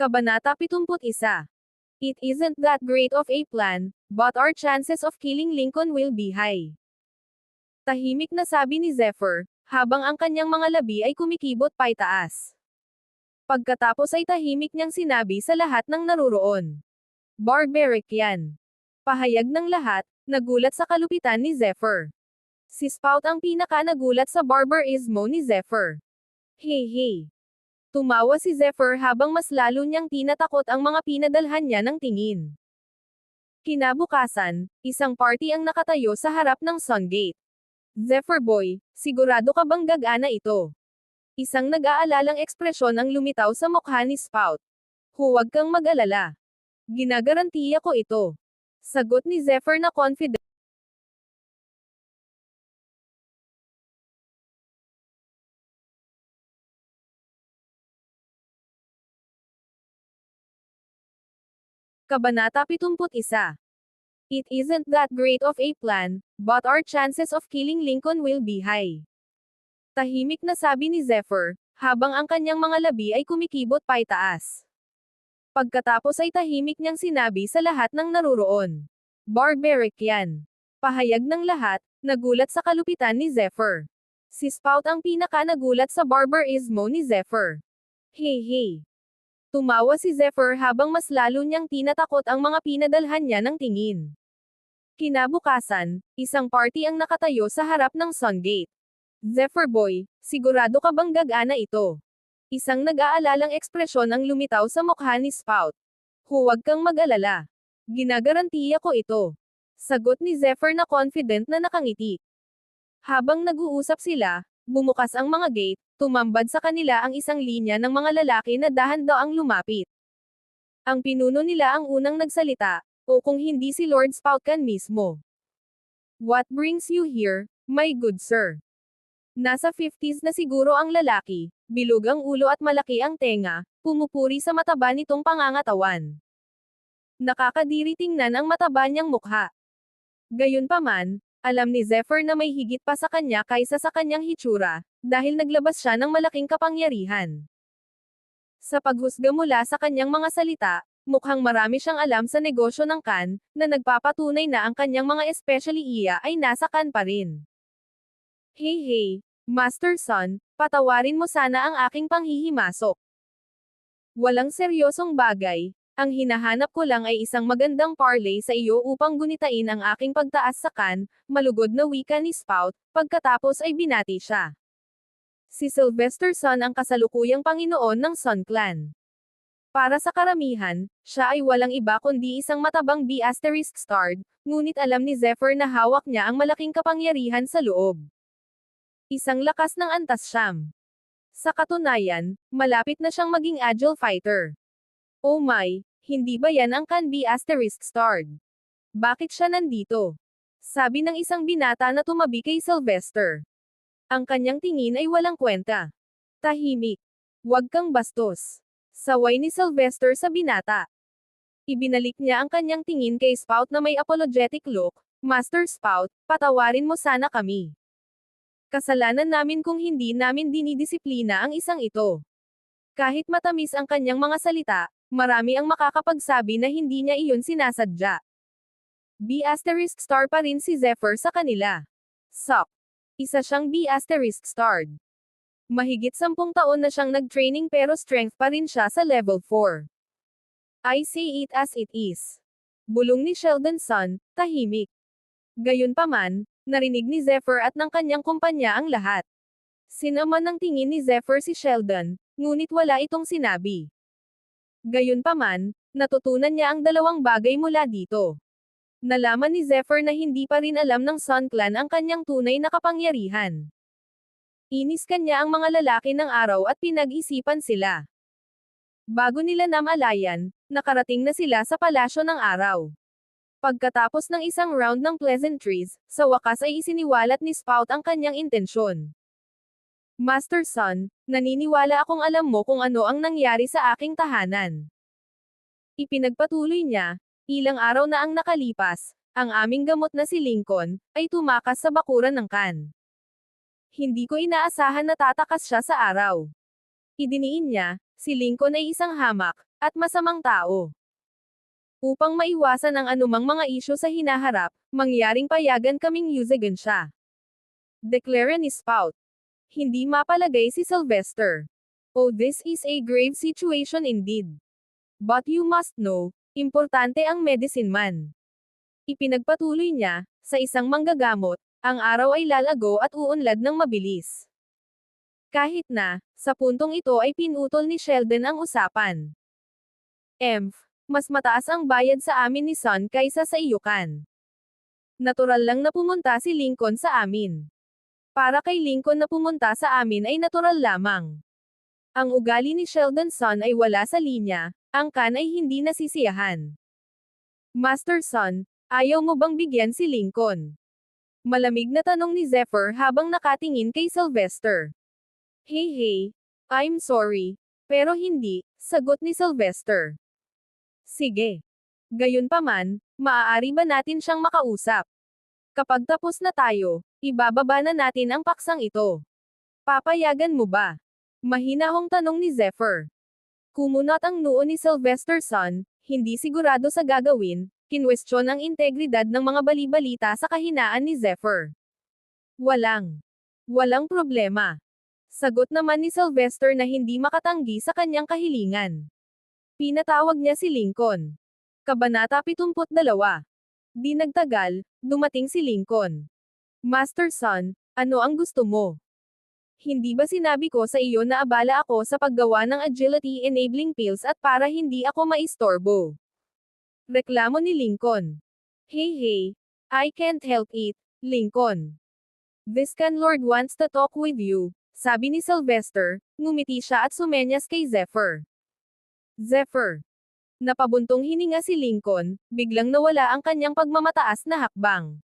Kabanata 71. It isn't that great of a plan, but our chances of killing Lincoln will be high. Tahimik na sabi ni Zephyr, habang ang kanyang mga labi ay kumikibot paitaas. Pagkatapos ay tahimik niyang sinabi sa lahat ng naruroon. Barbaric yan. Pahayag ng lahat, nagulat sa kalupitan ni Zephyr. Si Spout ang pinaka nagulat sa barbarismo ni Zephyr. Hey hey. Tumawa si Zephyr habang mas lalo niyang tinatakot ang mga pinadalhan niya ng tingin. Kinabukasan, isang party ang nakatayo sa harap ng Sungate. Zephyr Boy, sigurado ka bang gagana ito? Isang nag-aalalang ekspresyon ang lumitaw sa mukha ni Spout. Huwag kang mag-alala. Ginagarantiya ko ito. Sagot ni Zephyr na confident. Kabanata 71. It isn't that great of a plan, but our chances of killing Lincoln will be high. Tahimik na sabi ni Zephyr, habang ang kanyang mga labi ay kumikibot paitaas. Pagkatapos ay tahimik niyang sinabi sa lahat ng naruroon. Barbaric yan. Pahayag ng lahat, nagulat sa kalupitan ni Zephyr. Si Spout ang pinaka nagulat sa barbarismo ni Zephyr. Hey hey. Tumawa si Zephyr habang mas lalo niyang tinatakot ang mga pinadalhan niya ng tingin. Kinabukasan, isang party ang nakatayo sa harap ng Sungate. Zephyr Boy, sigurado ka bang gagana ito? Isang nag-aalalang ekspresyon ang lumitaw sa mukha ni Spout. Huwag kang mag-alala. Ginagarantiya ko ito. Sagot ni Zephyr na confident na nakangiti. Habang nag-uusap sila, bumukas ang mga gate, tumambad sa kanila ang isang linya ng mga lalaki na dahan-daang lumapit. Ang pinuno nila ang unang nagsalita, o kung hindi si Lord Spoutcan mismo. What brings you here, my good sir? Nasa 50s na siguro ang lalaki, bilog ang ulo at malaki ang tenga, pumupuri sa mataba nitong pangangatawan. Nakakadiri tingnan ang mataba niyang mukha. Gayunpaman, alam ni Zephyr na may higit pa sa kanya kaysa sa kanyang hitsura, dahil naglabas siya ng malaking kapangyarihan. Sa paghusga mula sa kanyang mga salita, mukhang marami siyang alam sa negosyo ng kan, na nagpapatunay na ang kanyang mga espesyaliya ay nasa kan pa rin. Hey hey, Master Son, patawarin mo sana ang aking panghihimasok. Walang seryosong bagay, ang hinahanap ko lang ay isang magandang parlay sa iyo upang gunitain ang aking pagtaas sa kan, malugod na wika ni Spout, pagkatapos ay binati siya. Si Sylvester Sun ang kasalukuyang Panginoon ng Sun Clan. Para sa karamihan, siya ay walang iba kundi isang matabang B***starred, ngunit alam ni Zephyr na hawak niya ang malaking kapangyarihan sa loob. Isang lakas ng antas siyam. Sa katunayan, malapit na siyang maging agile fighter. Oh my, hindi ba yan ang kan B***starred? Bakit siya nandito? Sabi ng isang binata na tumabi kay Sylvester. Ang kanyang tingin ay walang kwenta. Tahimik. Huwag kang bastos. Saway ni Sylvester sa binata. Ibinalik niya ang kanyang tingin kay Spout na may apologetic look. Master Spout, patawarin mo sana kami. Kasalanan namin kung hindi namin dinidisiplina ang isang ito. Kahit matamis ang kanyang mga salita, marami ang makakapagsabi na hindi niya iyon sinasadya. B***star pa rin si Zephyr sa kanila. Suck. Isa siyang B***starred. Mahigit 10 taon na siyang nag-training pero strength pa rin siya sa level 4. I say it as it is. Bulong ni Sheldon Sun, tahimik. Gayunpaman, narinig ni Zephyr at ng kanyang kumpanya ang lahat. Sinama ng tingin ni Zephyr si Sheldon, ngunit wala itong sinabi. Gayunpaman, natutunan niya ang dalawang bagay mula dito. Nalaman ni Zephyr na hindi pa rin alam ng Sun Clan ang kanyang tunay na kapangyarihan. Inis kanya ang mga lalaki ng araw at pinag-isipan sila. Bago nila namalayan, nakarating na sila sa palasyo ng araw. Pagkatapos ng isang round ng pleasantries, sa wakas ay isiniwalat ni Spout ang kanyang intensyon. Master Son, naniniwala akong alam mo kung ano ang nangyari sa aking tahanan. Ipinagpatuloy niya, ilang araw na ang nakalipas, ang aming gamot na si Lincoln, ay tumakas sa bakuran ng kan. Hindi ko inaasahan na tatakas siya sa araw. Idiniin niya, si Lincoln ay isang hamak, at masamang tao. Upang maiwasan ang anumang mga isyu sa hinaharap, mangyaring payagan kaming yuzagan siya. Deklara ni Spout. Hindi mapalagay si Sylvester. Oh, this is a grave situation indeed. But you must know, importante ang medicine man. Ipinagpatuloy niya, sa isang manggagamot, ang araw ay lalago at uunlad ng mabilis. Kahit na, sa puntong ito ay pinutol ni Sheldon ang usapan. Mas mataas ang bayad sa amin ni Son kaysa sa iyo kan. Natural lang na pumunta si Lincoln sa amin. Para kay Lincoln na pumunta sa amin ay natural lamang. Ang ugali ni Sheldon Son ay wala sa linya, ang kan ay hindi nasisiyahan. Master Son, ayaw mo bang bigyan si Lincoln? Malamig na tanong ni Zephyr habang nakatingin kay Sylvester. Hey, I'm sorry, pero hindi, sagot ni Sylvester. Sige. Gayunpaman, maaari ba natin siyang makausap? Kapag tapos na tayo, ibababa na natin ang paksang ito. Papayagan mo ba? Mahinahong tanong ni Zephyr. Kumunot ang noo ni Sylvester Son, hindi sigurado sa gagawin, kinwestiyon ang integridad ng mga balibalita sa kahinaan ni Zephyr. Walang problema. Sagot naman ni Sylvester na hindi makatanggi sa kanyang kahilingan. Pinatawag niya si Lincoln. Kabanata 72. Di nagtagal, dumating si Lincoln. Master Son, ano ang gusto mo? Hindi ba sinabi ko sa iyo na abala ako sa paggawa ng agility-enabling pills at para hindi ako maistorbo? Reklamo ni Lincoln. Hey, I can't help it, Lincoln. This Lord wants to talk with you, sabi ni Sylvester, ngumiti siya at sumenyas kay Zephyr. Zephyr. Napabuntong hininga si Lincoln, biglang nawala ang kanyang pagmamataas na hakbang.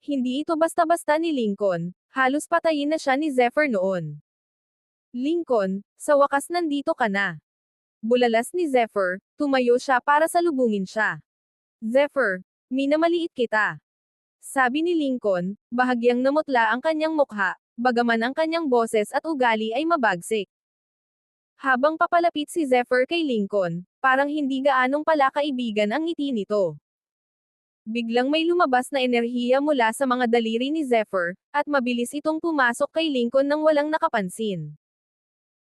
Hindi ito basta-basta ni Lincoln, halos patayin na siya ni Zephyr noon. Lincoln, sa wakas nandito ka na. Bulalas ni Zephyr, tumayo siya para salubungin siya. Zephyr, minamaliit kita. Sabi ni Lincoln, bahagyang namutla ang kanyang mukha, bagaman ang kanyang boses at ugali ay mabagsik. Habang papalapit si Zephyr kay Lincoln, parang hindi gaanong pala kaibigan ang ngiti nito. Biglang may lumabas na enerhiya mula sa mga daliri ni Zephyr, at mabilis itong pumasok kay Lincoln nang walang nakapansin.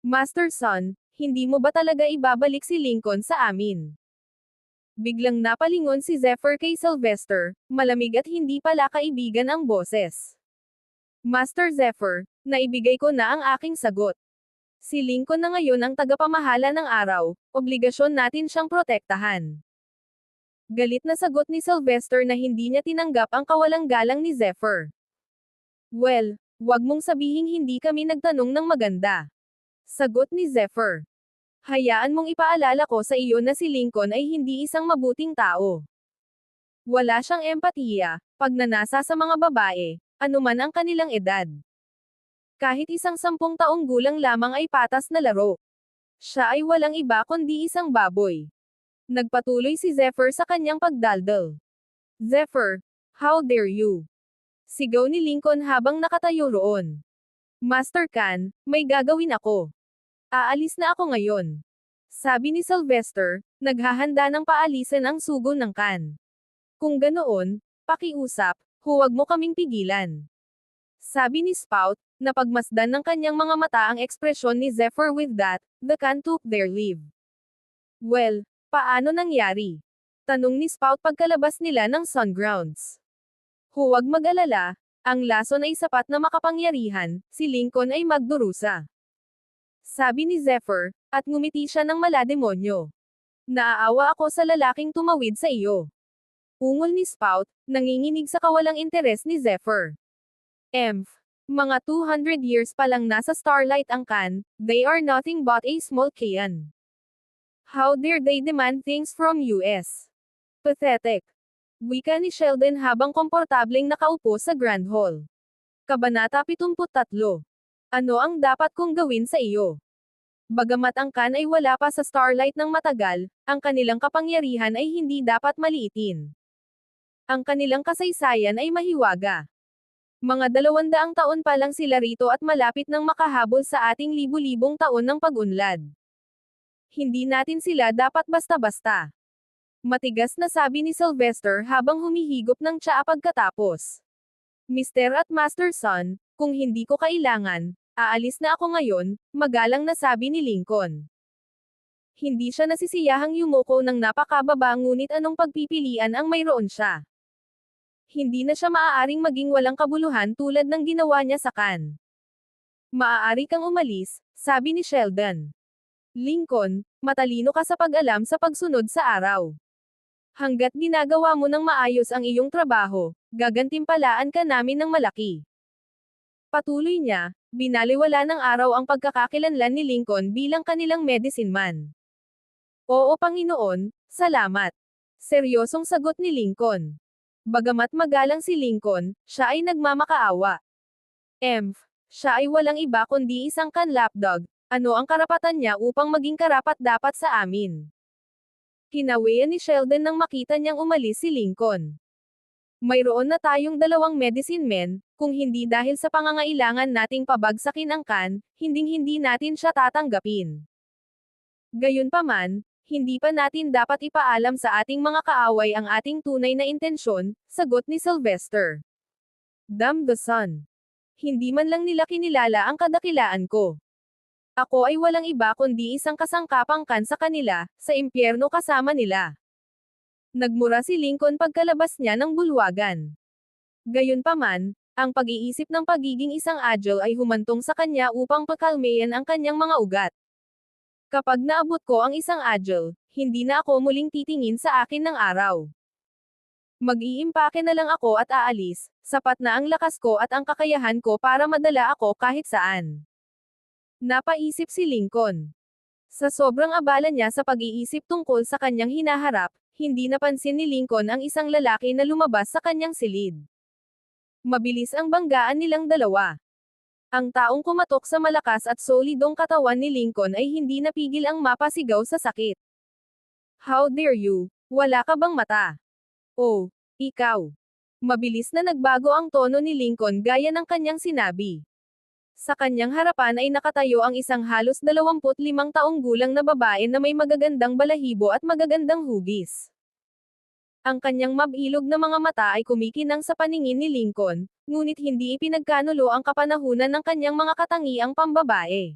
Master Son, hindi mo ba talaga ibabalik si Lincoln sa amin? Biglang napalingon si Zephyr kay Sylvester, malamig at hindi pala kaibigan ang boses. Master Zephyr, naibigay ko na ang aking sagot. Si Lincoln na ngayon ang tagapamahala ng araw, obligasyon natin siyang protektahan. Galit na sagot ni Sylvester na hindi niya tinanggap ang kawalang galang ni Zephyr. Well, wag mong sabihing hindi kami nagtanong ng maganda. Sagot ni Zephyr. Hayaan mong ipaalala ko sa iyo na si Lincoln ay hindi isang mabuting tao. Wala siyang empatiya, pagnanasa sa mga babae, anuman ang kanilang edad. Kahit isang 10 taong gulang lamang ay patas na laro. Siya ay walang iba kundi isang baboy. Nagpatuloy si Zephyr sa kanyang pagdaldal. Zephyr, how dare you? Sigaw ni Lincoln habang nakatayo roon. Master Kan, may gagawin ako. Aalis na ako ngayon. Sabi ni Sylvester, naghahanda ng paalisan ang sugo ng Kan. Kung ganoon, pakiusap, huwag mo kaming pigilan. Sabi ni Spout, napagmasdan ng kanyang mga mata ang ekspresyon ni Zephyr with that, the Kan took their leave. Well, paano nangyari? Tanong ni Spout pagkalabas nila ng Sun Grounds. Huwag mag-alala, ang lason ay sapat na makapangyarihan, si Lincoln ay magdurusa. Sabi ni Zephyr, at ngumiti siya ng malademonyo. Naaawa ako sa lalaking tumawid sa iyo. Ungol ni Spout, nanginginig sa kawalang interes ni Zephyr. Mga 200 years pa lang nasa Starlight ang Kan, they are nothing but a small can. How dare they demand things from US? Pathetic. Wika ni Sheldon habang komportableng nakaupo sa Grand Hall. Kabanata 73. Ano ang dapat kong gawin sa iyo? Bagamat ang Kan ay wala pa sa Starlight ng matagal, ang kanilang kapangyarihan ay hindi dapat maliitin. Ang kanilang kasaysayan ay mahiwaga. Mga 200 taon pa lang sila rito at malapit nang makahabol sa ating libu-libong taon ng pag-unlad. Hindi natin sila dapat basta-basta. Matigas na sabi ni Sylvester habang humihigop ng tsaa pagkatapos. Mr. at Master Son, kung hindi ko kailangan, aalis na ako ngayon, magalang na sabi ni Lincoln. Hindi siya nasisiyahang yumuko ng napakababa ngunit anong pagpipilian ang mayroon siya. Hindi na siya maaaring maging walang kabuluhan tulad ng ginawa niya sa Khan. Maaari kang umalis, sabi ni Sheldon. Lincoln, matalino ka sa pag-alam sa pagsunod sa araw. Hanggat ginagawa mo ng maayos ang iyong trabaho, gagantimpalaan ka namin ng malaki. Patuloy niya, binaliwala ng araw ang pagkakakilanlan ni Lincoln bilang kanilang medicine man. Oo Panginoon, salamat. Seryosong sagot ni Lincoln. Bagamat magalang si Lincoln, siya ay nagmamakaawa. Siya ay walang iba kundi isang Khan lapdog, ano ang karapatan niya upang maging karapat-dapat sa amin? Kinawian ni Sheldon nang makita niyang umalis si Lincoln. Mayroon na tayong 2 medicine men, kung hindi dahil sa pangangailangan nating pabagsakin ang Khan, hinding-hindi natin siya tatanggapin. Gayunpaman, hindi pa natin dapat ipaalam sa ating mga kaaway ang ating tunay na intensyon, sagot ni Sylvester. Damn the sun. Hindi man lang nila kinilala ang kadakilaan ko. Ako ay walang iba kundi isang kasangkapang Khan sa kanila, sa impyerno kasama nila. Nagmura si Lincoln pagkalabas niya ng bulwagan. Gayunpaman, ang pag-iisip ng pagiging isang agile ay humantong sa kanya upang pakalmayan ang kanyang mga ugat. Kapag naabot ko ang isang agile, hindi na ako muling titingin sa akin ng araw. Mag-iimpake na lang ako at aalis, sapat na ang lakas ko at ang kakayahan ko para madala ako kahit saan. Napaisip si Lincoln. Sa sobrang abala niya sa pag-iisip tungkol sa kanyang hinaharap, hindi napansin ni Lincoln ang isang lalaki na lumabas sa kanyang silid. Mabilis ang banggaan nilang dalawa. Ang taong kumatok sa malakas at solidong katawan ni Lincoln ay hindi napigil ang mapasigaw sa sakit. How dare you? Wala ka bang mata? Oh, ikaw. Mabilis na nagbago ang tono ni Lincoln gaya ng kanyang sinabi. Sa kanyang harapan ay nakatayo ang isang halos 25 taong gulang na babae na may magagandang balahibo at magagandang hugis. Ang kanyang mabilog na mga mata ay kumikinang sa paningin ni Lincoln, ngunit hindi ipinagkanulo ang kapanahunan ng kanyang mga katangiang pambabae.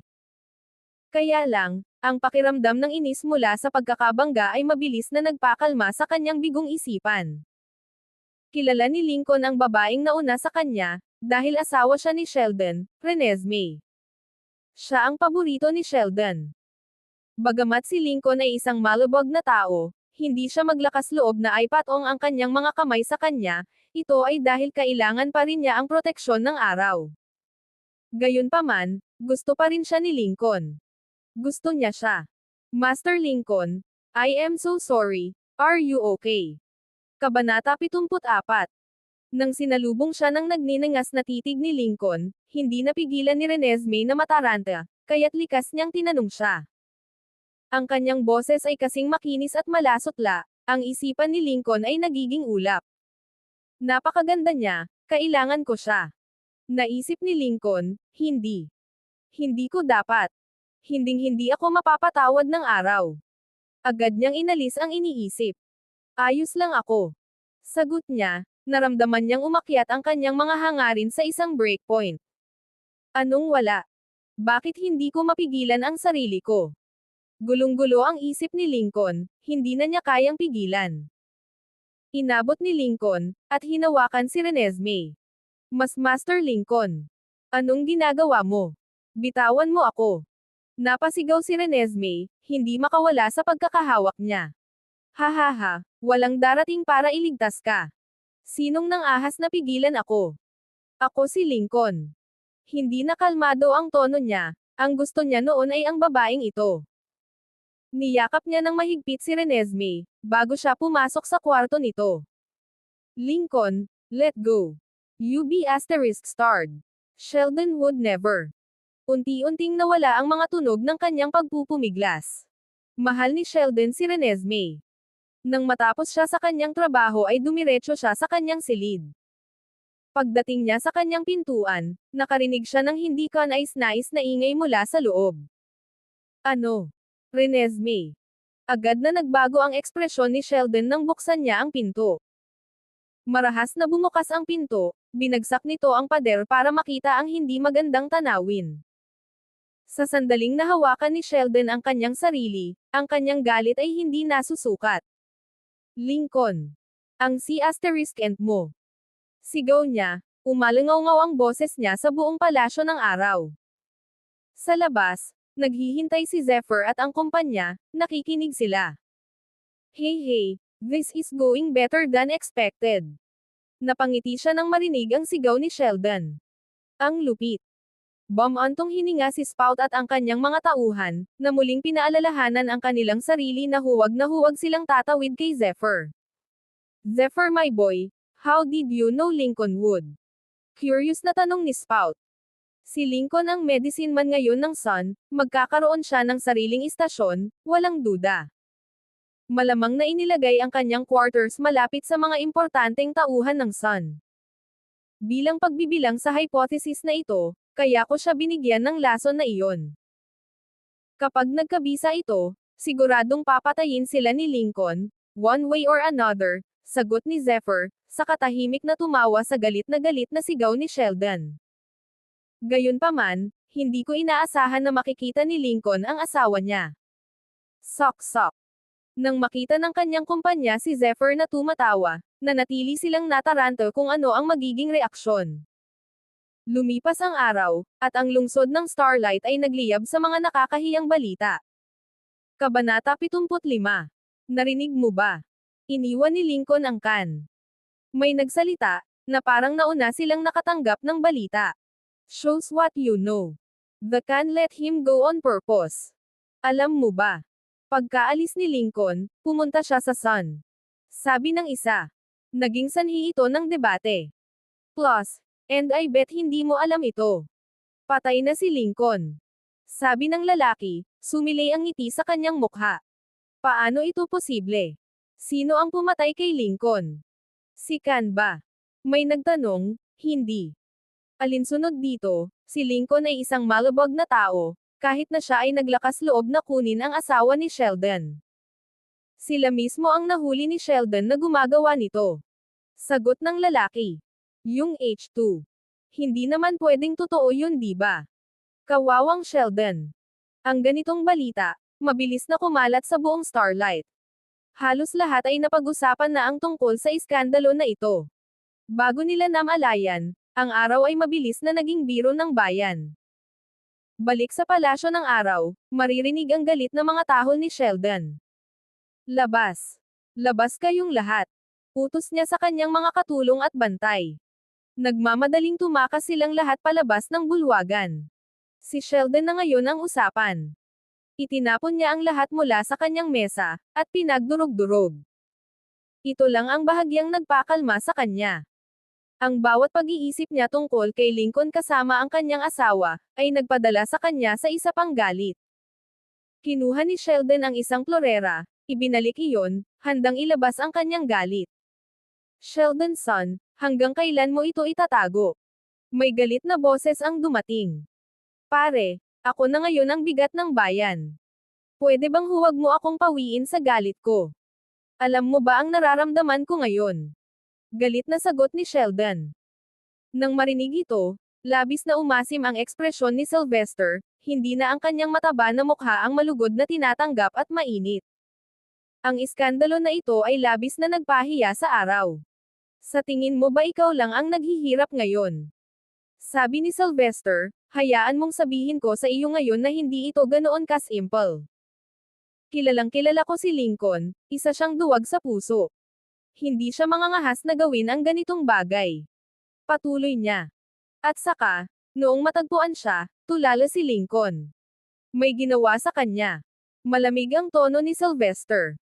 Kaya lang, ang pakiramdam ng inis mula sa pagkakabangga ay mabilis na nagpakalma sa kanyang bigong isipan. Kilala ni Lincoln ang babaeng nauna sa kanya, dahil asawa siya ni Sheldon, Renesmee. Siya ang paborito ni Sheldon. Bagamat si Lincoln ay isang malubog na tao, hindi siya maglakas loob na ay patong ang kanyang mga kamay sa kanya, ito ay dahil kailangan pa rin niya ang proteksyon ng araw. Gayunpaman, gusto pa rin siya ni Lincoln. Gusto niya siya. Master Lincoln, I am so sorry, are you okay? Kabanata 74. Nang sinalubong siya ng nagniningas na titig ni Lincoln, hindi napigilan ni Renesmee na mataranta, kaya't likas niyang tinanong siya. Ang kanyang boses ay kasing makinis at malasotla, ang isipan ni Lincoln ay nagiging ulap. Napakaganda niya, kailangan ko siya. Naisip ni Lincoln, hindi. Hindi ko dapat. Hinding-hindi ako mapapatawad ng araw. Agad niyang inalis ang iniisip. Ayos lang ako. Sagot niya, naramdaman niyang umakyat ang kanyang mga hangarin sa isang breakpoint. Anong wala? Bakit hindi ko mapigilan ang sarili ko? Gulong-gulo ang isip ni Lincoln, hindi na niya kayang pigilan. Inabot ni Lincoln, at hinawakan si Renesmee. Master Lincoln. Anong ginagawa mo? Bitawan mo ako. Napasigaw si Renesmee, hindi makawala sa pagkakahawak niya. Hahaha, walang darating para iligtas ka. Sinong nang ahas na pigilan ako? Ako si Lincoln. Hindi na kalmado ang tono niya, ang gusto niya noon ay ang babaeng ito. Niyakap niya ng mahigpit si Renesmee, bago siya pumasok sa kwarto nito. Lincoln, let go. You be ****. Sheldon would never. Unti-unting nawala ang mga tunog ng kanyang pagpupumiglas. Mahal ni Sheldon si Renesmee. Nang matapos siya sa kanyang trabaho ay dumiretso siya sa kanyang silid. Pagdating niya sa kanyang pintuan, nakarinig siya ng hindi kanais-nais na ingay mula sa loob. Ano? Renesmee. Agad na nagbago ang ekspresyon ni Sheldon nang buksan niya ang pinto. Marahas na bumukas ang pinto, binagsak nito ang pader para makita ang hindi magandang tanawin. Sa sandaling nahawakan ni Sheldon ang kanyang sarili, ang kanyang galit ay hindi nasusukat. Lincoln. Ang C***ant mo. Sigaw niya, umalangaw ang boses niya sa buong palasyo ng araw. Sa labas, naghihintay si Zephyr at ang kumpanya, nakikinig sila. Hey, this is going better than expected. Napangiti siya nang marinig ang sigaw ni Sheldon. Ang lupit. Bumantong hininga si Spout at ang kanyang mga tauhan, na muling pinaalalahanan ang kanilang sarili na huwag silang tatawid kay Zephyr. Zephyr my boy, how did you know Lincoln would? Curious na tanong ni Spout. Si Lincoln ang medicine man ngayon ng Sun, magkakaroon siya ng sariling istasyon, walang duda. Malamang na inilagay ang kanyang quarters malapit sa mga importanteng tauhan ng Sun. Bilang pagbibilang sa hypothesis na ito, kaya ko siya binigyan ng lason na iyon. Kapag nagkabisa ito, siguradong papatayin sila ni Lincoln, one way or another, sagot ni Zephyr, sa katahimik na tumawa sa galit na sigaw ni Sheldon. Gayunpaman, hindi ko inaasahan na makikita ni Lincoln ang asawa niya. Sok-sok. Nang makita ng kanyang kumpanya si Zephyr na tumatawa, nanatili silang nataranto kung ano ang magiging reaksyon. Lumipas ang araw, at ang lungsod ng Starlight ay nagliyab sa mga nakakahiyang balita. Kabanata 75. Narinig mo ba? Iniwan ni Lincoln ang can. May nagsalita, na parang nauna silang nakatanggap ng balita. Shows what you know. The can let him go on purpose. Alam mo ba? Pagkaalis ni Lincoln, pumunta siya sa Sun. Sabi ng isa. Naging sanhi ito ng debate. Plus, and I bet hindi mo alam ito. Patay na si Lincoln. Sabi ng lalaki, sumilay ang ngiti sa kanyang mukha. Paano ito posible? Sino ang pumatay kay Lincoln? Si Can ba? May nagtanong, hindi. Alinsunod dito, si Lincoln ay isang malubog na tao, kahit na siya ay naglakas loob na kunin ang asawa ni Sheldon. Sila mismo ang nahuli ni Sheldon na gumagawa nito. Sagot ng lalaki. Yung H2. Hindi naman pwedeng totoo yun, di ba? Kawawang Sheldon. Ang ganitong balita, mabilis na kumalat sa buong Starlight. Halos lahat ay napag-usapan na ang tungkol sa iskandalo na ito. Bago nila namalayan, ang araw ay mabilis na naging biro ng bayan. Balik sa palasyo ng araw, maririnig ang galit na mga tahol ni Sheldon. Labas. Labas kayong lahat. Utos niya sa kanyang mga katulong at bantay. Nagmamadaling tumakas silang lahat palabas ng bulwagan. Si Sheldon na ngayon ang usapan. Itinapon niya ang lahat mula sa kanyang mesa, at pinagdurog-durog. Ito lang ang bahagyang nagpakalma sa kanya. Ang bawat pag-iisip niya tungkol kay Lincoln kasama ang kanyang asawa, ay nagpadala sa kanya sa isa pang galit. Kinuha ni Sheldon ang isang plorera, ibinalik iyon, handang ilabas ang kanyang galit. Sheldon son, hanggang kailan mo ito itatago? May galit na boses ang dumating. Pare, ako na ngayon ang bigat ng bayan. Pwede bang huwag mo akong pawiin sa galit ko? Alam mo ba ang nararamdaman ko ngayon? Galit na sagot ni Sheldon. Nang marinig ito, labis na umasim ang ekspresyon ni Sylvester, hindi na ang kanyang mataba na mukha ang malugod na tinatanggap at mainit. Ang iskandalo na ito ay labis na nagpahiya sa araw. Sa tingin mo ba ikaw lang ang naghihirap ngayon? Sabi ni Sylvester, hayaan mong sabihin ko sa iyo ngayon na hindi ito ganoon ka-simple. Kilalang kilala ko si Lincoln, isa siyang duwag sa puso. Hindi siya mangangahas na gawin ang ganitong bagay. Patuloy niya. At saka, noong matagpuan siya, tulala si Lincoln. May ginawa sa kanya. Malamig ang tono ni Sylvester.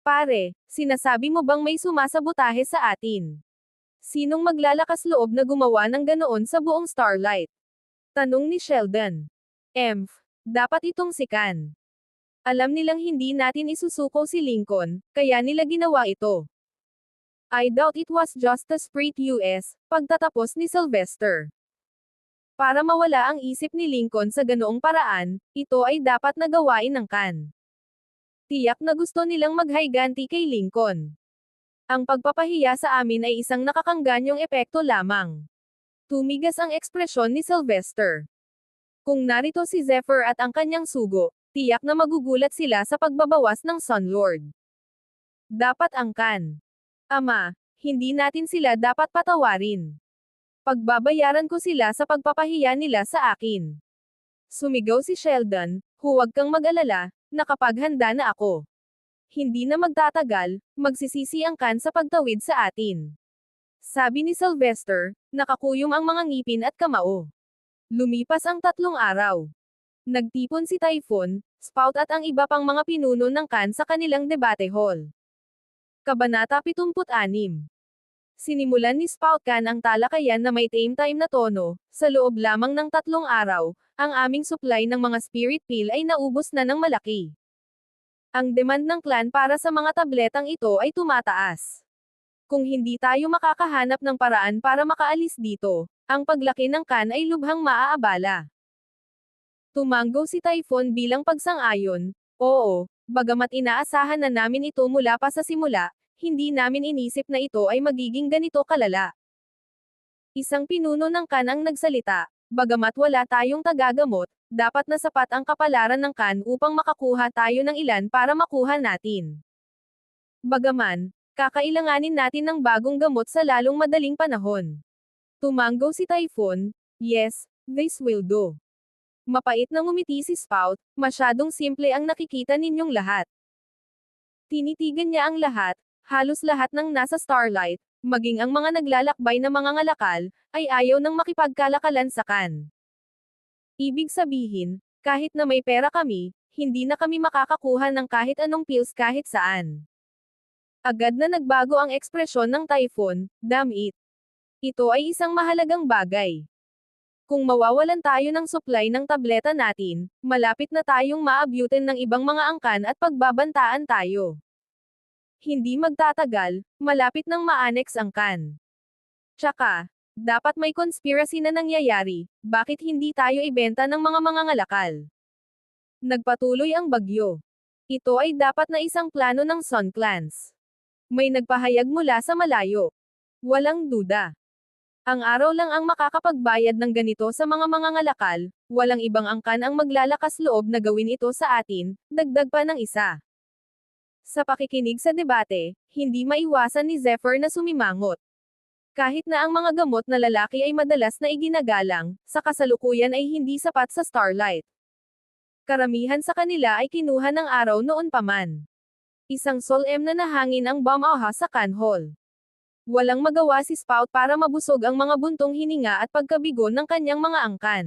Pare, sinasabi mo bang may sumasabotahe sa atin? Sinong maglalakas loob na gumawa ng ganoon sa buong Starlight? Tanong ni Sheldon. Dapat itong si Can. Alam nilang hindi natin isusuko si Lincoln, kaya nila ginawa ito. I doubt it was just a spree US, pagtatapos ni Sylvester. Para mawala ang isip ni Lincoln sa ganoong paraan, ito ay dapat na gawain ng Khan. Tiyak na gusto nilang maghayganti kay Lincoln. Ang pagpapahiya sa amin ay isang nakakanganyong epekto lamang. Tumigas ang ekspresyon ni Sylvester. Kung narito si Zephyr at ang kanyang sugo, tiyak na magugulat sila sa pagbabawas ng Sun Lord. Dapat ang Khan. Ama, hindi natin sila dapat patawarin. Pagbabayaran ko sila sa pagpapahiya nila sa akin. Sumigaw si Sheldon, huwag kang mag-alala, nakapaghanda na ako. Hindi na magtatagal, magsisisi ang Khan sa pagtawid sa atin. Sabi ni Sylvester, nakakuyom ang mga ngipin at kamao. Lumipas ang 3 araw. Nagtipon si Typhon, Spout at ang iba pang mga pinuno ng Khan sa kanilang debate hall. Kabanata 76. Sinimulan ni Spout Khan ang talakayan na may tame time na tono, sa loob lamang ng 3 araw, ang aming supply ng mga spirit pill ay naubos na ng malaki. Ang demand ng clan para sa mga tabletang ito ay tumataas. Kung hindi tayo makakahanap ng paraan para makaalis dito, ang paglaki ng Khan ay lubhang maaabala. Tumanggo si Typhon bilang pagsang-ayon, oo, bagamat inaasahan na namin ito mula pa sa simula, hindi namin inisip na ito ay magiging ganito kalala. Isang pinuno ng Khan ang nagsalita, bagamat wala tayong tagagamot, dapat na sapat ang kapalaran ng Khan upang makakuha tayo ng ilan para makuha natin. Bagaman, kakailanganin natin ng bagong gamot sa lalong madaling panahon. Tumanggo si Typhon, yes, this will do. Mapait na ngumiti si Spout, masyadong simple ang nakikita ninyong lahat. Tinitigan niya ang lahat, halos lahat ng nasa Starlight, maging ang mga naglalakbay na mga ngalakal, ay ayaw nang makipagkalakalan sa Khan. Ibig sabihin, kahit na may pera kami, hindi na kami makakakuha ng kahit anong pills kahit saan. Agad na nagbago ang ekspresyon ng Typhon, damn it. Ito ay isang mahalagang bagay. Kung mawawalan tayo ng supply ng tableta natin, malapit na tayong maabutin ng ibang mga angkan at pagbabantaan tayo. Hindi magtatagal, malapit nang ma-annex ang Khan. Tsaka, dapat may conspiracy na nangyayari, bakit hindi tayo ibenta ng mga mangangalakal? Nagpatuloy ang bagyo. Ito ay dapat na isang plano ng Sun Clans. May nagpahayag mula sa malayo. Walang duda. Ang araw lang ang makakapagbayad ng ganito sa mga mangangalakal, walang ibang angkan ang maglalakas loob na gawin ito sa atin, dagdag pa ng isa. Sa pakikinig sa debate, hindi maiwasan ni Zephyr na sumimangot. Kahit na ang mga gamot na lalaki ay madalas na iginagalang, sa kasalukuyan ay hindi sapat sa Starlight. Karamihan sa kanila ay kinuha ng araw noon pa man. Isang solemn na nahangin ang bomb-aha sa Khan Hall. Walang magawa si Spout para mabusog ang mga buntong hininga at pagkabigo ng kanyang mga angkan.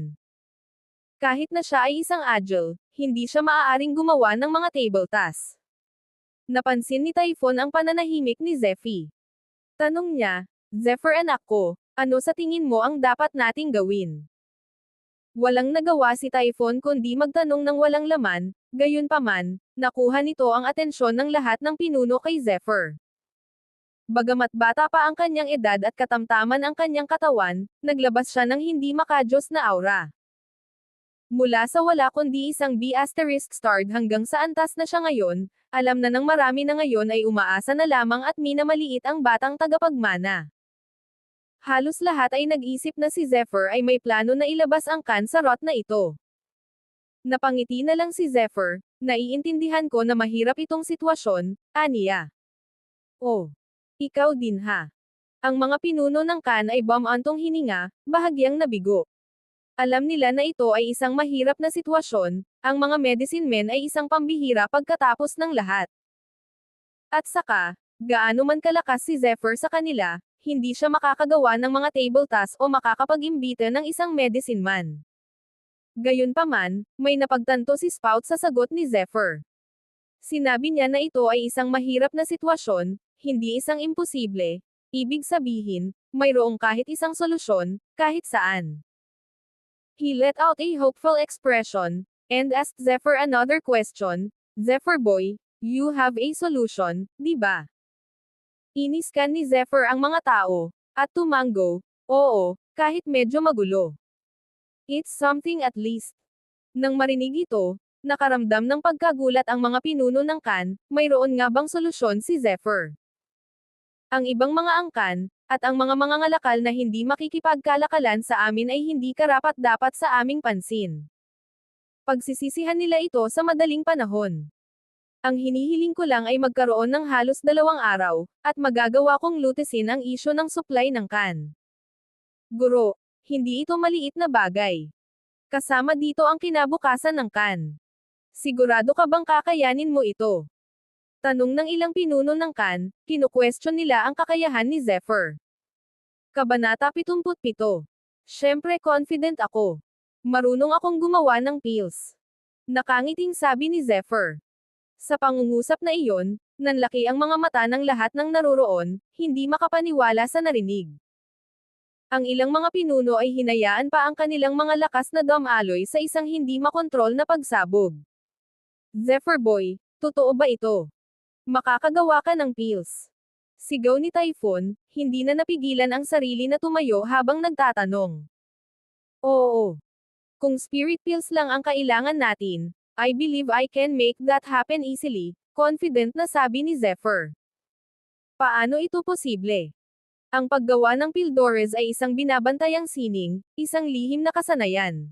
Kahit na siya ay isang agile, hindi siya maaaring gumawa ng mga table tasks. Napansin ni Typhon ang pananahimik ni Zephy. Tanong niya, Zephyr anak ko, ano sa tingin mo ang dapat nating gawin? Walang nagawa si Typhon kundi magtanong ng walang laman, gayunpaman, nakuha nito ang atensyon ng lahat ng pinuno kay Zephyr. Bagamat bata pa ang kanyang edad at katamtaman ang kanyang katawan, naglabas siya ng hindi makajos na aura. Mula sa wala kundi isang B** starred hanggang sa antas na siya ngayon, alam na ng marami na ngayon ay umaasa na lamang at minamaliit ang batang tagapagmana. Halos lahat ay nag-isip na si Zephyr ay may plano na ilabas ang Khan sa rot na ito. Napangiti na lang si Zephyr, naiintindihan ko na mahirap itong sitwasyon, aniya. Oh. Ikaw din ha. Ang mga pinuno ng Khan ay bomb-antong hininga, bahagyang nabigo. Alam nila na ito ay isang mahirap na sitwasyon, ang mga medicine men ay isang pambihira pagkatapos ng lahat. At saka, gaano man kalakas si Zephyr sa kanila, hindi siya makakagawa ng mga table tasks o makakapag-imbita ng isang medicine man. Gayunpaman, may napagtanto si Spout sa sagot ni Zephyr. Sinabi niya na ito ay isang mahirap na sitwasyon, hindi isang imposible, ibig sabihin, mayroong kahit isang solusyon, kahit saan. He let out a hopeful expression, and asked Zephyr another question, Zephyr boy, you have a solution, di ba? Iniskan ni Zephyr ang mga tao, at tumango, oo, kahit medyo magulo. It's something at least. Nang marinig ito, nakaramdam ng pagkagulat ang mga pinuno ng Khan, mayroon nga bang solusyon si Zephyr? Ang ibang mga angkan, at ang mga mangangalakal na hindi makikipagkalakalan sa amin ay hindi karapat-dapat sa aming pansin. Pagsisisihan nila ito sa madaling panahon. Ang hinihiling ko lang ay magkaroon ng halos 2 araw, at magagawa kong lutesin ang isyo ng supply ng Khan. Guro, hindi ito maliit na bagay. Kasama dito ang kinabukasan ng Khan. Sigurado ka bang kakayanin mo ito? Tanong ng ilang pinuno ng Khan, kinu-question nila ang kakayahan ni Zephyr. Kabanata 77. Siyempre confident ako. Marunong akong gumawa ng pills. Nakangiting sabi ni Zephyr. Sa pangungusap na iyon, nanlaki ang mga mata ng lahat ng naroroon, hindi makapaniwala sa narinig. Ang ilang mga pinuno ay hinayaan pa ang kanilang mga lakas na dumaloy sa isang hindi makontrol na pagsabog. Zephyr boy, totoo ba ito? Makakagawa ka ng pills. Sigaw ni Typhoon, hindi na napigilan ang sarili na tumayo habang nagtatanong. Oo. Kung spirit pills lang ang kailangan natin, I believe I can make that happen easily, confident na sabi ni Zephyr. Paano ito posible? Ang paggawa ng Pildores ay isang binabantayang sining, isang lihim na kasanayan.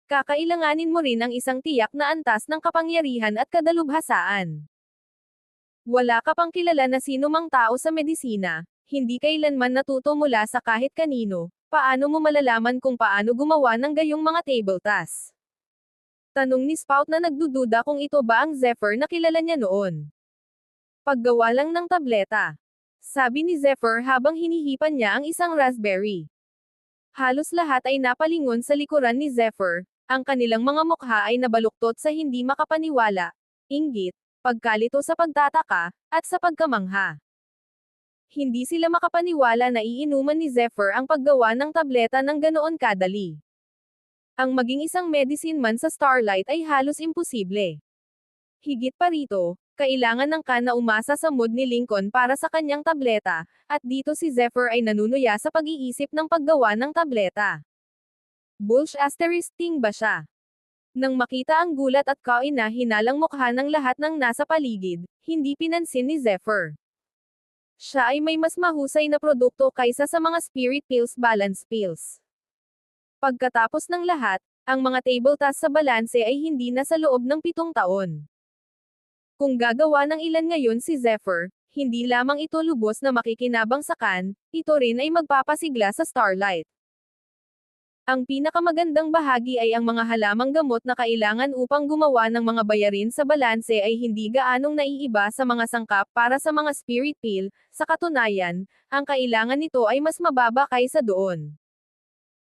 Kakailanganin mo rin ang isang tiyak na antas ng kapangyarihan at kadalubhasaan. Wala ka pang kilala na sino mang tao sa medisina, hindi kailanman natuto mula sa kahit kanino, paano mo malalaman kung paano gumawa ng gayong mga table tasks? Tanong ni Spout na nagdududa kung ito ba ang Zephyr na kilala niya noon. Paggawa lang ng tableta. Sabi ni Zephyr habang hinihipan niya ang isang raspberry. Halos lahat ay napalingon sa likuran ni Zephyr, ang kanilang mga mukha ay nabaluktot sa hindi makapaniwala, inggit, pagkalito sa pagtataka, at sa pagkamangha. Hindi sila makapaniwala na iinuman ni Zephyr ang paggawa ng tableta ng ganoon kadali. Ang maging isang medicine man sa Starlight ay halos imposible. Higit pa rito, kailangan ng Khan na umasa sa mood ni Lincoln para sa kanyang tableta, at dito si Zephyr ay nanunuya sa pag-iisip ng paggawa ng tableta. Bullsh**ting ba siya? Nang makita ang gulat at kaina-hinalang mukha ng lahat ng nasa paligid, hindi pinansin ni Zephyr. Siya ay may mas mahusay na produkto kaysa sa mga spirit pills balance pills. Pagkatapos ng lahat, ang mga table tasks sa balanse ay hindi na sa loob ng 7 taon. Kung gagawa ng ilan ngayon si Zephyr, hindi lamang ito lubos na makikinabang sa Khan, ito rin ay magpapasigla sa Starlight. Ang pinakamagandang bahagi ay ang mga halamang gamot na kailangan upang gumawa ng mga bayarin sa balanse ay hindi gaanong naiiba sa mga sangkap para sa mga spirit pill, sa katunayan, ang kailangan nito ay mas mababa kaysa doon.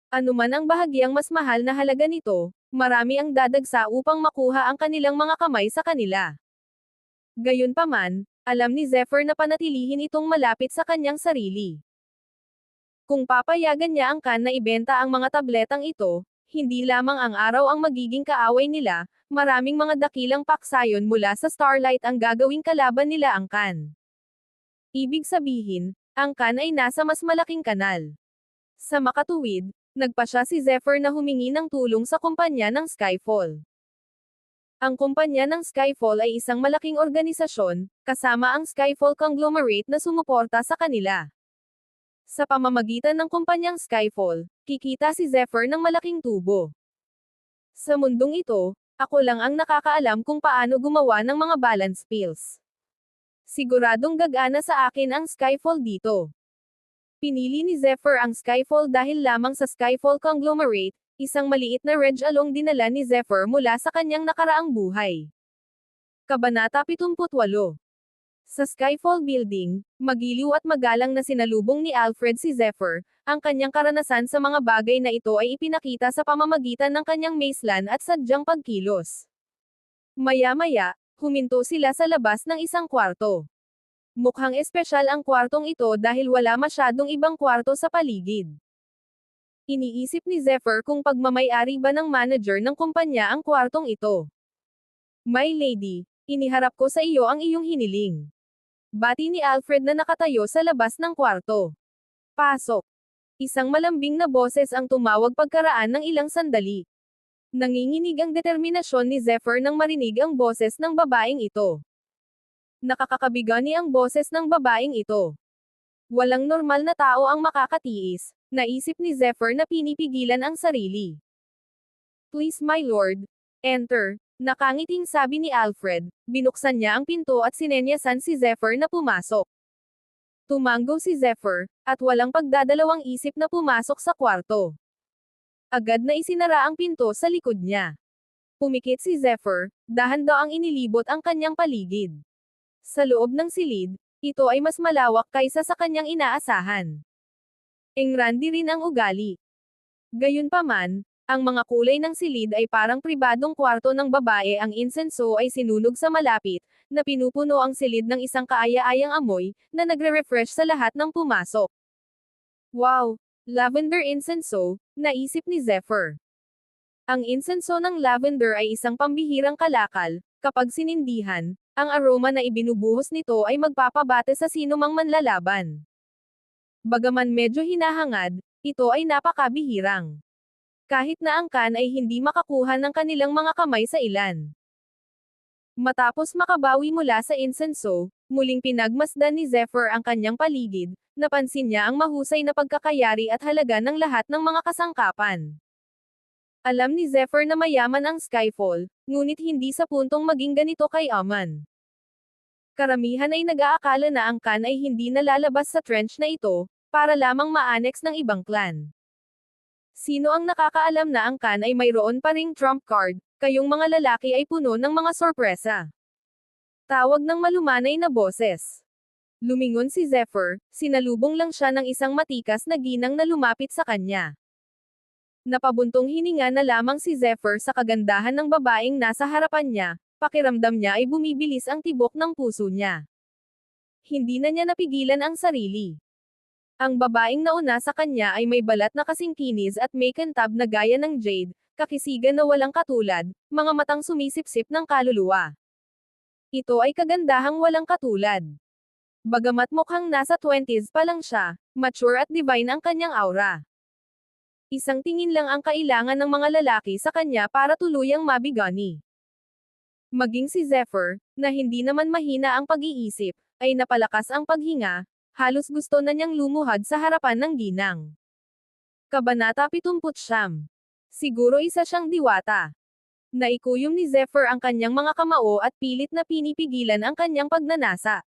Anuman ang bahagyang mas mahal na halaga nito, marami ang dadagsa upang makuha ang kanilang mga kamay sa kanila. Gayunpaman, alam ni Zephyr na panatilihin itong malapit sa kanyang sarili. Kung papayagan niya ang Khan na ibenta ang mga tabletang ito, hindi lamang ang araw ang magiging kaaway nila, maraming mga dakilang paksayon mula sa Starlight ang gagawing kalaban nila ang Khan. Ibig sabihin, ang Khan ay nasa mas malaking kanal. Sa makatuwid, nagpasya si Zephyr na humingi ng tulong sa kumpanya ng Skyfall. Ang kumpanya ng Skyfall ay isang malaking organisasyon, kasama ang Skyfall Conglomerate na sumuporta sa kanila. Sa pamamagitan ng kumpanyang Skyfall, kikita si Zephyr ng malaking tubo. Sa mundong ito, ako lang ang nakakaalam kung paano gumawa ng mga balance pills. Siguradong gagana sa akin ang Skyfall dito. Pinili ni Zephyr ang Skyfall dahil lamang sa Skyfall Conglomerate, isang maliit na Reg Along dinala ni Zephyr mula sa kanyang nakaraang buhay. Kabanata 78. Sa Skyfall Building, magiliw at magalang na sinalubong ni Alfred si Zephyr, ang kanyang karanasan sa mga bagay na ito ay ipinakita sa pamamagitan ng kanyang macelan at sadyang pagkilos. Maya-maya, huminto sila sa labas ng isang kwarto. Mukhang espesyal ang kwartong ito dahil wala masyadong ibang kwarto sa paligid. Iniisip ni Zephyr kung pagmamay-ari ba ng manager ng kumpanya ang kwartong ito. My lady, iniharap ko sa iyo ang iyong hiniling. Bati ni Alfred na nakatayo sa labas ng kwarto. Pasok. Isang malambing na boses ang tumawag pagkaraan ng ilang sandali. Nanginginig ang determinasyon ni Zephyr nang marinig ang boses ng babaeng ito. Nakakakabigani ang boses ng babaeng ito. Walang normal na tao ang makakatiis, naisip ni Zephyr na pinipigilan ang sarili. Please my lord, enter, nakangiting sabi ni Alfred, binuksan niya ang pinto at sinenyasan si Zephyr na pumasok. Tumango si Zephyr, at walang pagdadalawang isip na pumasok sa kwarto. Agad na isinara ang pinto sa likod niya. Pumikit si Zephyr, dahan-daang inilibot ang kanyang paligid. Sa loob ng silid, ito ay mas malawak kaysa sa kanyang inaasahan. Engrandi rin ang ugali. Gayunpaman, ang mga kulay ng silid ay parang pribadong kwarto ng babae. Ang insenso ay sinunog sa malapit, na pinupuno ang silid ng isang kaaya-ayang amoy, na nagre-refresh sa lahat ng pumasok. Wow! Lavender insenso, naisip ni Zephyr. Ang insenso ng lavender ay isang pambihirang kalakal, kapag sinindihan, ang aroma na ibinubuhos nito ay magpapabate sa sinumang manlalaban. Bagaman medyo hinahangad, ito ay napakabihirang. Kahit na ang kan ay hindi makakuha ng kanilang mga kamay sa ilan. Matapos makabawi mula sa insenso, muling pinagmasdan ni Zephyr ang kanyang paligid, napansin niya ang mahusay na pagkakayari at halaga ng lahat ng mga kasangkapan. Alam ni Zephyr na mayaman ang Skyfall, ngunit hindi sa puntong maging ganito kayaman. Karamihan ay nag-aakala na ang kan ay hindi nalalabas sa trench na ito, para lamang ma-annex ng ibang clan. Sino ang nakakaalam na ang kan ay mayroon pa ring trump card, kayong mga lalaki ay puno ng mga sorpresa. Tawag ng malumanay na boses. Lumingon si Zephyr, sinalubong lang siya ng isang matikas na ginang na lumapit sa kanya. Napabuntong hininga na lamang si Zephyr sa kagandahan ng babaeng nasa harapan niya, pakiramdam niya ay bumibilis ang tibok ng puso niya. Hindi na niya napigilan ang sarili. Ang babaeng nauna sa kanya ay may balat na kasing kinis at may kantab na gaya ng jade, kakisigan na walang katulad, mga matang sumisipsip ng kaluluwa. Ito ay kagandahang walang katulad. Bagamat mukhang nasa 20s pa lang siya, mature at divine ang kanyang aura. Isang tingin lang ang kailangan ng mga lalaki sa kanya para tuluyang mabigani. Maging si Zephyr, na hindi naman mahina ang pag-iisip, ay napalakas ang paghinga, halos gusto na niyang lumuhad sa harapan ng ginang. Kabanata 79. Siguro isa siyang diwata. Naikuyom ni Zephyr ang kanyang mga kamao at pilit na pinipigilan ang kanyang pagnanasa.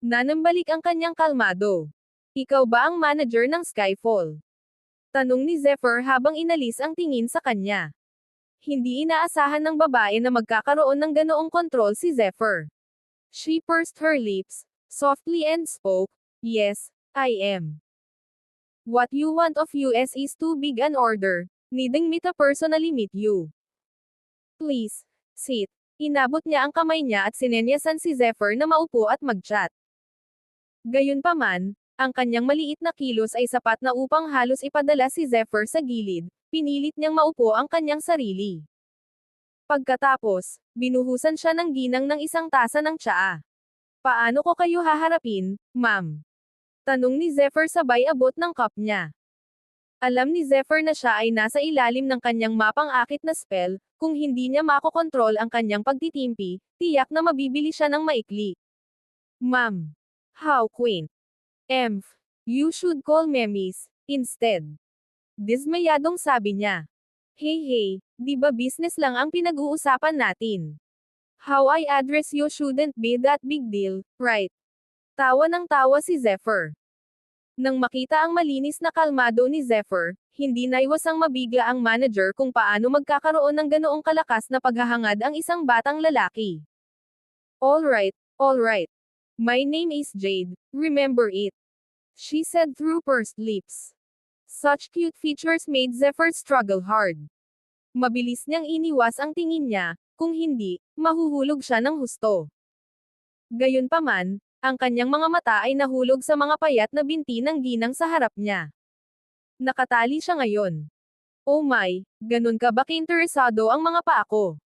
Nanambalik ang kanyang kalmado. Ikaw ba ang manager ng Skyfall? Tanong ni Zephyr habang inalis ang tingin sa kanya. Hindi inaasahan ng babae na magkakaroon ng ganoong kontrol si Zephyr. She pursed her lips, softly and spoke, "Yes, I am. What you want of us is too big an order, needing me to personally meet you. Please, sit." Inabot niya ang kamay niya at sinenyasan si Zephyr na maupo at mag-chat. Gayunpaman, ang kanyang maliit na kilos ay sapat na upang halos ipadala si Zephyr sa gilid, pinilit niyang maupo ang kanyang sarili. Pagkatapos, binuhusan siya ng ginang ng isang tasa ng tsaa. Paano ko kayo haharapin, ma'am? Tanong ni Zephyr sabay abot ng cup niya. Alam ni Zephyr na siya ay nasa ilalim ng kanyang mapang-akit na spell, kung hindi niya makokontrol ang kanyang pagtitimpi, tiyak na mabibili siya ng maikli. Ma'am. How quaint. You should call me Miss, instead. Dismayadong sabi niya. Hey, di ba business lang ang pinag-uusapan natin? How I address you shouldn't be that big deal, right? Tawa ng tawa si Zephyr. Nang makita ang malinis na kalmado ni Zephyr, hindi naiwasang mabigla ang manager kung paano magkakaroon ng ganoong kalakas na paghahangad ang isang batang lalaki. Alright. My name is Jade, remember it? She said through pursed lips. Such cute features made Zephyr struggle hard. Mabilis niyang iniwas ang tingin niya, kung hindi, mahuhulog siya ng husto. Gayunpaman, ang kanyang mga mata ay nahulog sa mga payat na binti ng ginang sa harap niya. Nakatali siya ngayon. Oh my, ganun ka ba kainteresado ang mga paa ko?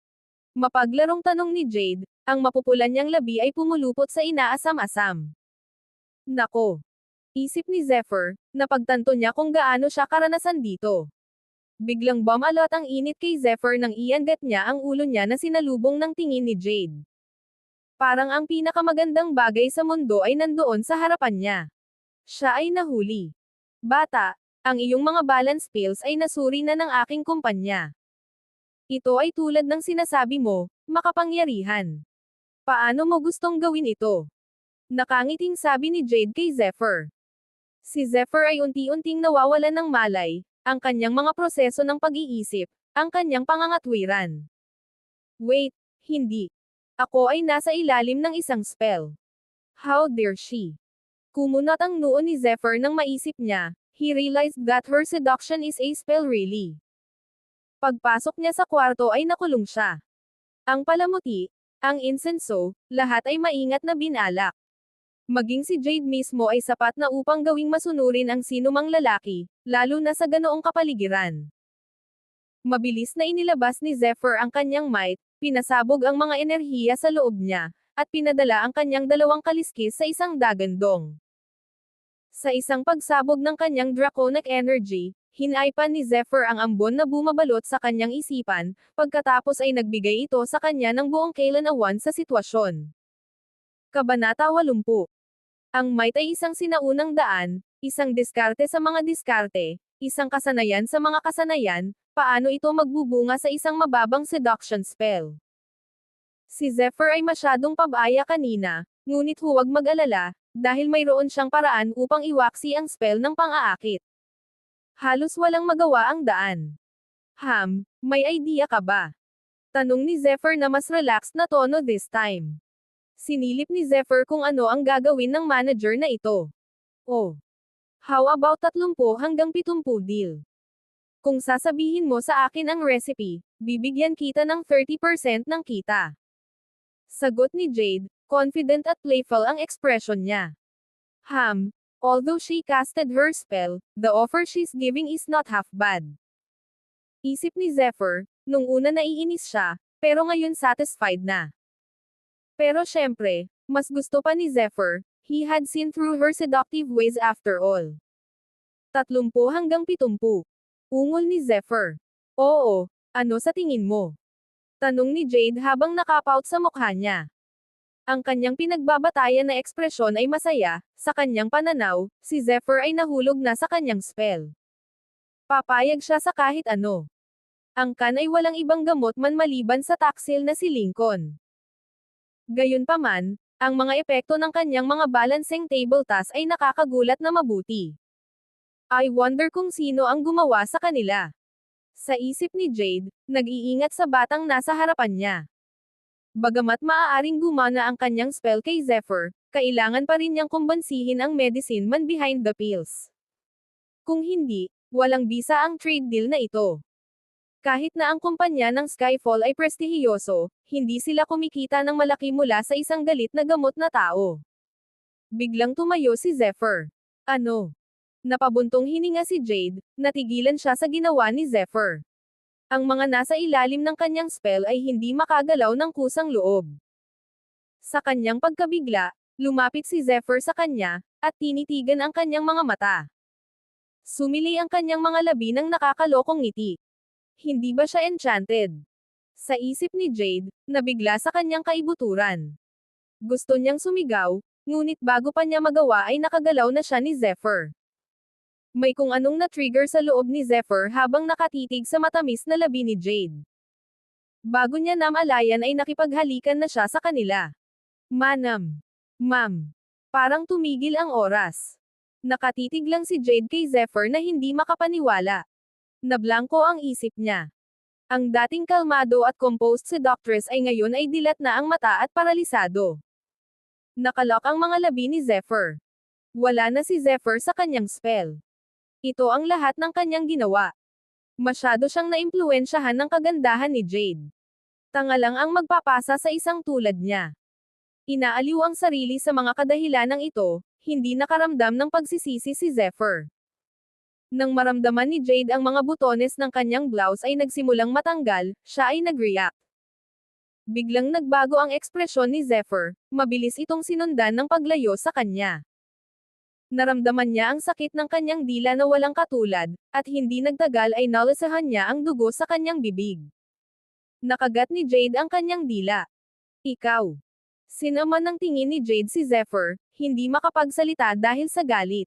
Mapaglarong tanong ni Jade, Ang mapupulan niyang labi ay pumulupot sa inaasam-asam. Nako! Isip ni Zephyr, napagtanto niya kung gaano siya karanasan dito. Biglang bumalot ang init kay Zephyr nang iangat niya ang ulo niya na sinalubong ng tingin ni Jade. Parang ang pinakamagandang bagay sa mundo ay nandoon sa harapan niya. Siya ay nahuli. Bata, ang iyong mga balance pills ay nasuri na ng aking kumpanya. Ito ay tulad ng sinasabi mo, makapangyarihan. Paano mo gustong gawin ito? Nakangiting sabi ni Jade kay Zephyr. Si Zephyr ay unti-unting nawawalan ng malay, ang kanyang mga proseso ng pag-iisip, ang kanyang pangangatwiran. Wait, hindi. Ako ay nasa ilalim ng isang spell. How dare she? Kumunot ang noo ni Zephyr nang maisip niya, he realized that her seduction is a spell really. Pagpasok niya sa kwarto ay nakulong siya. Ang palamuti, ang insenso, lahat ay maingat na binalak. Maging si Jade mismo ay sapat na upang gawing masunurin ang sinumang lalaki, lalo na sa ganoong kapaligiran. Mabilis na inilabas ni Zephyr ang kanyang might, pinasabog ang mga enerhiya sa loob niya, at pinadala ang kanyang dalawang kaliskis sa isang dagandong. Sa isang pagsabog ng kanyang draconic energy, hinaypan ni Zephyr ang ambon na bumabalot sa kanyang isipan, pagkatapos ay nagbigay ito sa kanya ng buong kailanawan sa sitwasyon. Kabanata 80. Ang might ay isang sinaunang daan, isang diskarte sa mga diskarte, isang kasanayan sa mga kasanayan, paano ito magbubunga sa isang mababang seduction spell. Si Zephyr ay masyadong pabaya kanina, ngunit huwag mag-alala, dahil mayroon siyang paraan upang iwaksi ang spell ng pang-aakit. Halos walang magawa ang daan. May idea ka ba? Tanong ni Zephyr na mas relaxed na tono this time. Sinilip ni Zephyr kung ano ang gagawin ng manager na ito. Oh. How about 30 hanggang 70 deal? Kung sasabihin mo sa akin ang recipe, bibigyan kita ng 30% ng kita. Sagot ni Jade, confident at playful ang expression niya. Although she casted her spell, the offer she's giving is not half bad. Isip ni Zephyr, nung una naiinis siya, pero ngayon satisfied na. Pero syempre, mas gusto pa ni Zephyr, he had seen through her seductive ways after all. 30 hanggang 70. Ungol ni Zephyr. Oo, ano sa tingin mo? Tanong ni Jade habang nakapout sa mukha niya. Ang kanyang pinagbabatayan na ekspresyon ay masaya, sa kanyang pananaw, si Zephyr ay nahulog na sa kanyang spell. Papayag siya sa kahit ano. Ang kan ay walang ibang gamot man maliban sa taksil na si Lincoln. Gayunpaman, ang mga epekto ng kanyang mga balancing table task ay nakakagulat na mabuti. I wonder kung sino ang gumawa sa kanila. Sa isip ni Jade, nag-iingat sa batang nasa harapan niya. Bagamat maaaring gumana ang kanyang spell kay Zephyr, kailangan pa rin niyang kumbansihin ang medicine man behind the pills. Kung hindi, walang bisa ang trade deal na ito. Kahit na ang kumpanya ng Skyfall ay prestihiyoso, hindi sila kumikita ng malaki mula sa isang galit na gamot na tao. Biglang tumayo si Zephyr. Ano? Napabuntong hininga si Jade, natigilan siya sa ginawa ni Zephyr. Ang mga nasa ilalim ng kanyang spell ay hindi makagalaw ng kusang loob. Sa kanyang pagkabigla, lumapit si Zephyr sa kanya, at tinitigan ang kanyang mga mata. Sumili ang kanyang mga labi ng nakakalokong ngiti. Hindi ba siya enchanted? Sa isip ni Jade, nabigla sa kanyang kaibuturan. Gusto niyang sumigaw, ngunit bago pa niya magawa ay nakagalaw na siya ni Zephyr. May kung anong na-trigger sa loob ni Zephyr habang nakatitig sa matamis na labi ni Jade. Bago niya namalayan ay nakipaghalikan na siya sa kanila. Manam. Ma'am. Parang tumigil ang oras. Nakatitig lang si Jade kay Zephyr na hindi makapaniwala. Nablangko ang isip niya. Ang dating kalmado at composed seductress ay ngayon ay dilat na ang mata at paralisado. Nakalok ang mga labi ni Zephyr. Wala na si Zephyr sa kanyang spell. Ito ang lahat ng kanyang ginawa. Masyado siyang naimpluwensyahan ng kagandahan ni Jade. Tanga lang ang magpapasa sa isang tulad niya. Inaaliw ang sarili sa mga kadahilanang ito, hindi nakaramdam ng pagsisisi si Zephyr. Nang maramdaman ni Jade ang mga butones ng kanyang blouse ay nagsimulang matanggal, siya ay nag-react. Biglang nagbago ang ekspresyon ni Zephyr, mabilis itong sinundan ng paglayo sa kanya. Naramdaman niya ang sakit ng kanyang dila na walang katulad, at hindi nagtagal ay nalisahan niya ang dugo sa kanyang bibig. Nakagat ni Jade ang kanyang dila. Ikaw. Sinama ng tingin ni Jade si Zephyr, hindi makapagsalita dahil sa galit.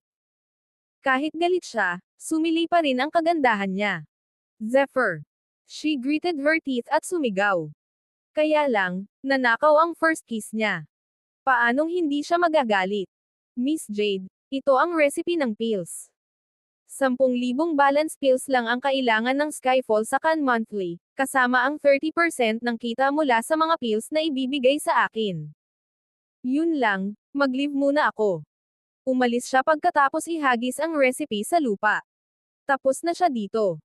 Kahit galit siya, sumili pa rin ang kagandahan niya. Zephyr. She gritted her teeth at sumigaw. Kaya lang, nanakaw ang first kiss niya. Paanong hindi siya magagalit? Miss Jade, ito ang recipe ng pills. 10,000 balance pills lang ang kailangan ng Skyfall sa Can monthly, kasama ang 30% ng kita mula sa mga pills na ibibigay sa akin. Yun lang, mag-leave muna ako. Umalis siya pagkatapos ihagis ang recipe sa lupa. Tapos na siya dito.